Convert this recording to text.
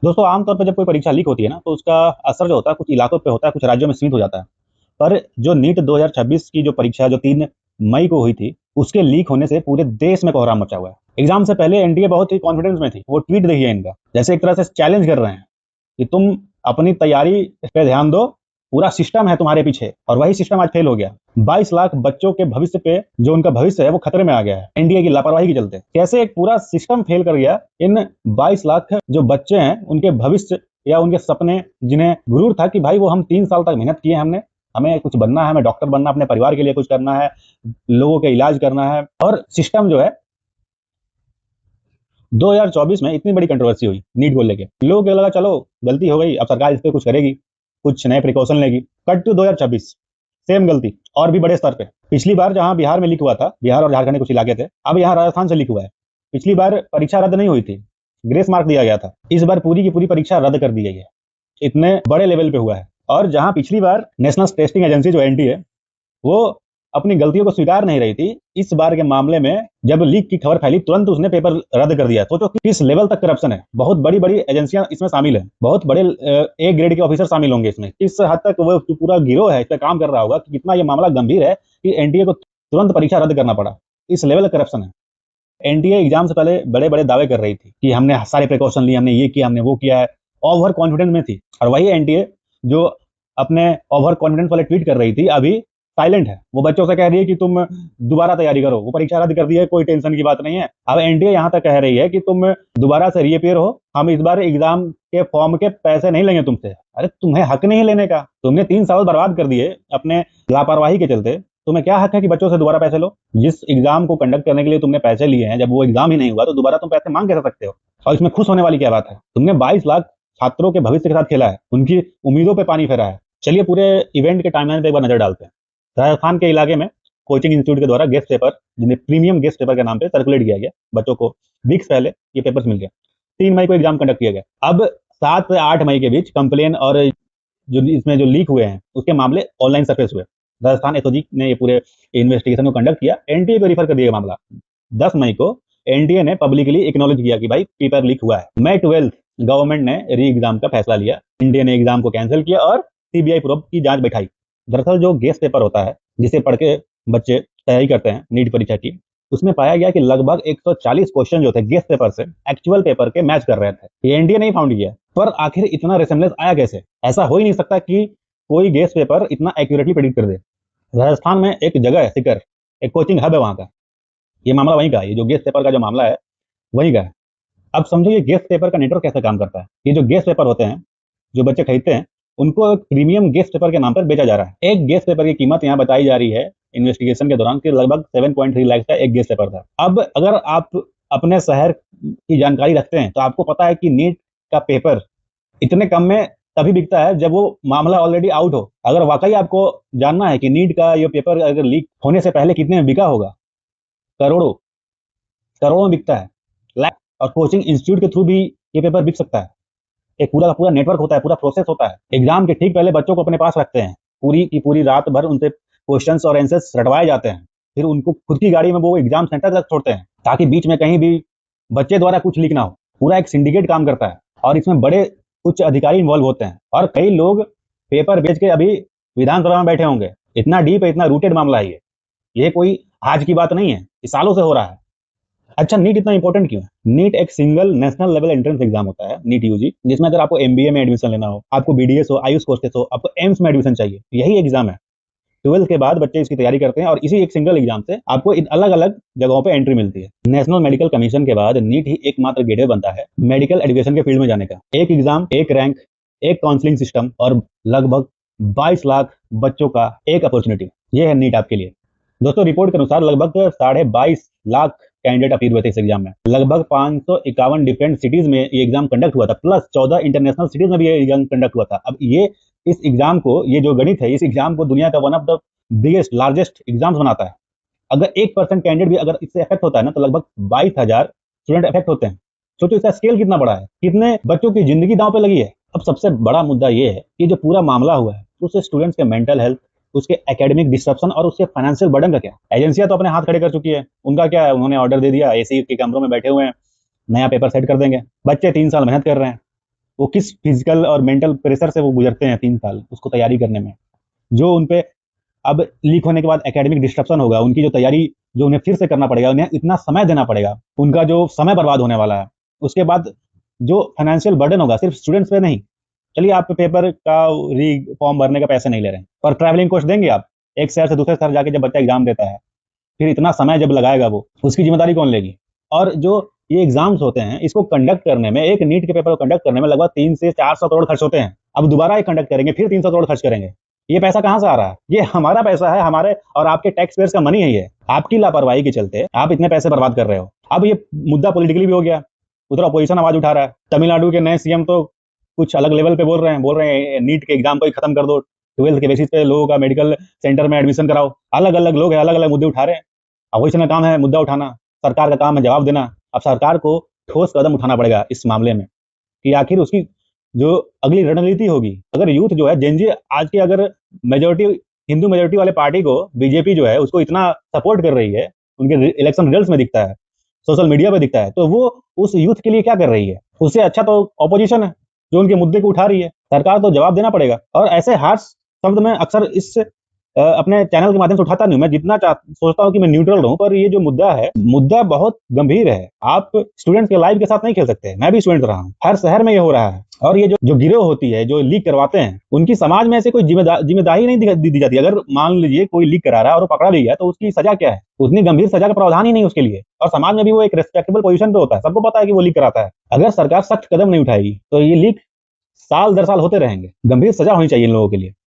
दोस्तों आमतौर पर जब कोई परीक्षा लीक होती है ना, तो उसका असर जो होता है कुछ इलाकों पे होता है, कुछ राज्यों में सीमित हो जाता है। पर जो नीट 2026 की जो परीक्षा जो 3 मई को हुई थी, उसके लीक होने से पूरे देश में कोहराम मचा हुआ है। एग्जाम से पहले एनडीए बहुत ही कॉन्फिडेंस में थी। वो ट्वीट देखिए इनका, जैसे एक तरह से चैलेंज कर रहे हैं कि तुम अपनी तैयारी पे ध्यान दो, पूरा सिस्टम है तुम्हारे पीछे। और वही सिस्टम आज फेल हो गया। 22 लाख बच्चों के भविष्य पे, जो उनका भविष्य है वो खतरे में आ गया है एनडीए की लापरवाही के चलते। कैसे एक पूरा सिस्टम फेल कर गया, इन 22 लाख जो बच्चे हैं उनके भविष्य या उनके सपने, जिन्हें गुरूर था कि भाई वो हम 3 साल तक मेहनत किए, हमने हमें कुछ बनना है, हमें डॉक्टर बनना, अपने परिवार के लिए कुछ करना है, लोगों के इलाज करना है। और सिस्टम जो है 2024 में इतनी बड़ी कंट्रोवर्सी हुई नीट को लेके, लोगों को लगा चलो गलती हो गई, अब सरकार इस पे कुछ करेगी, कुछ नए प्रिकॉशन लेगी। कट टू 2026, सेम गलती और भी बड़े स्तर पे। पिछली बार जहां बिहार में लीक हुआ था, बिहार और झारखंड के कुछ इलाके थे, अब यहाँ राजस्थान से लीक हुआ है। पिछली बार परीक्षा रद्द नहीं हुई थी, ग्रेस मार्क दिया गया था। इस बार पूरी की पूरी परीक्षा रद्द कर दी गई है। इतने बड़े लेवल पे हुआ है। और जहां पिछली बार नेशनल टेस्टिंग एजेंसी जो एनटीए, वो अपनी गलतियों को स्वीकार नहीं रही थी, इस बार के मामले में जब लीक की खबर फैली तुरंत उसने पेपर रद्द कर दिया। सोचो किस लेवल तक करप्शन है। बहुत बड़ी बड़ी एजेंसियां इसमें शामिल हैं, बहुत बड़े ए ग्रेड के ऑफिसर शामिल होंगे इसमें। किस हद तक वो पूरा गिरोह है इस पर काम कर रहा होगा कि कितना ये मामला गंभीर है कि एनटीए को तुरंत परीक्षा रद्द करना पड़ा। इस लेवल का करप्शन है। एनटीए एग्जाम से पहले बड़े बड़े दावे कर रही थी कि हमने सारे प्रिकॉशन लिए, हमने ये किया, हमने वो किया है, ओवर कॉन्फिडेंस में थी। और वही एनटीए जो अपने ओवर कॉन्फिडेंस वाले ट्वीट कर रही थी, अभी साइलेंट है। वो बच्चों से कह रही है कि तुम दोबारा तैयारी करो, वो परीक्षा रद्द कर दी है, कोई टेंशन की बात नहीं है। अब एनटीए यहाँ तक कह रही है कि तुम दोबारा से रीअपियर हो, हम इस बार एग्जाम के फॉर्म के पैसे नहीं लेंगे तुमसे। अरे तुम्हें हक नहीं लेने का, तुमने 3 साल बर्बाद कर दिए अपने लापरवाही के चलते। तुम्हें क्या हक है कि बच्चों से दोबारा पैसे लो? जिस एग्जाम को कंडक्ट करने के लिए तुमने पैसे लिए हैं, जब वो एग्जाम ही नहीं हुआ तो दोबारा तुम पैसे मांग कैसे सकते हो? और इसमें खुश होने वाली क्या बात है? तुमने 22 लाख छात्रों के भविष्य के साथ खेला है, उनकी उम्मीदों पे पानी फेरा है। चलिए पूरे इवेंट के टाइमलाइन पे एक बार नजर डालते हैं। राजस्थान के इलाके में कोचिंग इंस्टीट्यूट के द्वारा गेस्ट पेपर, जिन्हें प्रीमियम गेस्ट पेपर के नाम पे सर्कुलेट किया गया, बच्चों को वीक्स पहले ये पेपर्स मिल गया। 3 मई को एग्जाम कंडक्ट किया गया। अब 7 से 8 मई के बीच कंप्लेन और जो इसमें जो लीक हुए हैं उसके मामले ऑनलाइन सरफेस हुए। राजस्थान एसओजी ने ये पूरे इन्वेस्टिगेशन को कंडक्ट किया, एनटीए को रिफर कर दिया मामला। 10 मई को एनटीए ने पब्लिकली एक्नॉलेज किया कि भाई पेपर लीक हुआ है। मई 12 गवर्नमेंट ने री एग्जाम का फैसला लिया, इंडिया ने एग्जाम को कैंसिल किया और सीबीआई प्रोब की जांच बैठाई। दरअसल जो गेस्ट पेपर होता है, जिसे पढ़ के बच्चे तैयारी करते हैं नीट परीक्षा की, उसमें पाया गया कि लगभग 140 क्वेश्चन जो थे गेस्ट पेपर से एक्चुअल पेपर के मैच कर रहे थे। ये एनडीए नहीं फाउंड किया, पर आखिर इतना रिसेम्बलेंस आया कैसे? ऐसा हो ही नहीं सकता कि कोई गेस्ट पेपर इतना एक्यूरेटली प्रेडिक्ट कर दे। राजस्थान में एक जगह है सीकर, एक कोचिंग हब है वहां का। ये मामला वहीं का है, ये जो गेस्ट पेपर का जो मामला है वहीं का है। अब समझो ये गेस्ट पेपर का नेटवर्क कैसे काम करता है। ये जो गेस्ट पेपर होते हैं, जो बच्चे खरीदते हैं, उनको एक प्रीमियम गेस्ट पेपर के नाम पर बेचा जा रहा है। एक गेस्ट पेपर की कीमत यहाँ बताई जा रही है इन्वेस्टिगेशन के दौरान कि लगभग 7.3 लाख का एक गेस्ट पेपर था। अब अगर आप अपने शहर की जानकारी रखते हैं तो आपको पता है कि नीट का पेपर इतने कम में तभी बिकता है जब वो मामला ऑलरेडी आउट हो। अगर वाकई आपको जानना है कि नीट का ये पेपर अगर लीक होने से पहले कितने में बिका होगा, करोड़ों करोड़ों में बिकता है, लाख। और कोचिंग इंस्टीट्यूट के थ्रू भी ये पेपर बिक सकता है। एक पूरा का पूरा नेटवर्क होता है, पूरा प्रोसेस होता है। एग्जाम के ठीक पहले बच्चों को अपने पास रखते हैं, पूरी की पूरी रात भर उनसे क्वेश्चंस और आंसर्स रटवाए जाते हैं। फिर उनको खुद की गाड़ी में वो एग्जाम सेंटर तक छोड़ते हैं ताकि बीच में कहीं भी बच्चे द्वारा कुछ लीक ना हो। पूरा एक सिंडिकेट काम करता है और इसमें बड़े उच्च अधिकारी इन्वॉल्व होते हैं और कई लोग पेपर बेच के अभी विधानसभा में बैठे होंगे। इतना डीप है, इतना रूटेड मामला है ये कोई आज की बात नहीं है, ये सालों से हो रहा है। अच्छा, नीट इतना इंपॉर्टेंट क्यों है? नीट एक single national level entrance exam होता है, नीट यूजी, जिसमें अगर आपको एमबीए में एडमिशन लेना हो, आपको बीडीएस हो, आयुष कोर्सेस हो, आपको एम्स में एडमिशन चाहिए, यही एग्जाम है। 12th के बाद बच्चे इसकी तैयारी करते हैं और इसी एक सिंगल एग्जाम से आपको इन अलग अलग जगहों पे एंट्री मिलती है। नेशनल मेडिकल कमीशन के बाद नीट ही एकमात्र गेटवे बनता है मेडिकल एजुकेशन के फील्ड में जाने का। एक एग्जाम, एक रैंक, एक काउंसलिंग सिस्टम और लगभग 22 लाख बच्चों का एक अपॉर्चुनिटी, ये है नीट आपके लिए। दोस्तों रिपोर्ट के अनुसार लगभग 22.5 लाख कैंडिडेट अपीयर हुए थे इस एग्जाम में। लगभग 551 डिफरेंट सिटीज में ये एग्जाम कंडक्ट हुआ था, प्लस 14 इंटरनेशनल सिटीज में भी ये एग्जाम कंडक्ट हुआ था। अब ये इस एग्जाम को, ये जो गणित है, इस एग्जाम को दुनिया का one of the biggest largest exams बनाता है। अगर 1% कैंडिडेट भी अगर इससे अफेक्ट होता है ना, तो लगभग 22,000 स्टूडेंट अफेक्ट होते हैं। सोचो इसका स्केल कितना बड़ा है, कितने बच्चों की जिंदगी दांव पे लगी है। अब सबसे बड़ा मुद्दा ये है कि जो पूरा मामला हुआ है उससे स्टूडेंट्स के मेंटल हेल्थ, उसके एकेडमिक डिस्ट्रप्शन और उसके फाइनेंशियल बर्डन का क्या? एजेंसियां तो अपने हाथ खड़े कर चुकी है, उनका क्या है, उन्होंने ऑर्डर दे दिया, एसी के कमरों में बैठे हुए हैं, नया पेपर सेट कर देंगे। बच्चे 3 साल मेहनत कर रहे हैं, वो किस फिजिकल और मेंटल प्रेशर से वो गुजरते हैं 3 साल उसको तैयारी करने में, जो उन पे अब लीक होने के बाद एकेडमिक डिस्ट्रप्शन होगा, उनकी जो तैयारी जो उन्हें फिर से करना पड़ेगा, उन्हें इतना समय देना पड़ेगा, उनका जो समय बर्बाद होने वाला है, उसके बाद जो फाइनेंशियल बर्डन होगा सिर्फ स्टूडेंट्स पे नहीं। चलिए आप पेपर का री फॉर्म भरने का पैसे नहीं ले रहे हैं, पर ट्रैवलिंग कॉस्ट देंगे आप? एक शहर से दूसरे शहर जाके जब बच्चा एग्जाम देता है, फिर इतना समय जब लगाएगा वो, उसकी जिम्मेदारी कौन लेगी? और जो ये एग्जाम्स होते हैं, इसको कंडक्ट करने में, एक नीट के पेपर को कंडक्ट करने में लगभग 300 से 400 करोड़ खर्च होते हैं। अब दोबारा ये कंडक्ट करेंगे, फिर 300 करोड़ खर्च करेंगे। ये पैसा कहाँ से आ रहा है? ये हमारा पैसा है, हमारे और आपके टैक्स पेयर्स का मनी है ये। आपकी लापरवाही के चलते आप इतने पैसे बर्बाद कर रहे हो। अब ये मुद्दा पॉलिटिकली भी हो गया, उधर अपोजिशन आवाज उठा रहा है। तमिलनाडु के नए सीएम तो कुछ अलग लेवल पे बोल रहे हैं नीट के एग्जाम को ही खत्म कर दो, 12th के बेसिस पे लोगों का मेडिकल सेंटर में एडमिशन कराओ। अलग अलग लोग हैं, अलग अलग मुद्दे उठा रहे हैं। अपोजिशन का काम है मुद्दा उठाना, सरकार का काम है जवाब देना। अब सरकार को ठोस कदम उठाना पड़ेगा इस मामले में, कि आखिर उसकी जो अगली रणनीति होगी। अगर यूथ जो है जेनजी आज की, अगर मेजोरिटी हिंदू मेजोरिटी वाले पार्टी को बीजेपी जो है उसको इतना सपोर्ट कर रही है, उनके इलेक्शन रिजल्ट्स में दिखता है, सोशल मीडिया पे दिखता है, तो वो उस यूथ के लिए क्या कर रही है? उससे अच्छा तो ऑपोजिशन है जो उनके मुद्दे को उठा रही है। सरकार तो जवाब देना पड़ेगा। और ऐसे हार्श शब्द में अक्सर इस अपने चैनल के माध्यम से उठाता नहीं हूं। मैं जितना सोचता हूं कि मैं न्यूट्रल रहूं, पर ये जो मुद्दा है, मुद्दा बहुत गंभीर है। आप स्टूडेंट्स के लाइफ के साथ नहीं खेल सकते। मैं भी स्टूडेंट रहा हूं, हर शहर में ये हो रहा है। और ये जो गिरोह होती है, जो लीक करवाते हैं, उनकी समाज में ऐसे कोई जिम्मेदारी नहीं दी जाती। अगर मान लीजिए कोई लीक करा रहा है और वो पकड़ा भी गया, तो उसकी सजा क्या है? उतनी गंभीर सजा का प्रावधान ही नहीं उसके लिए। और समाज में भी वो एक रेस्पेक्टेबल पोजीशन पे होता है, सबको पता है कि वो लीक कराता है। अगर सरकार सख्त कदम नहीं उठाएगी तो ये लीक साल दर साल होते रहेंगे। गंभीर सजा होनी चाहिए इन लोगों के लिए।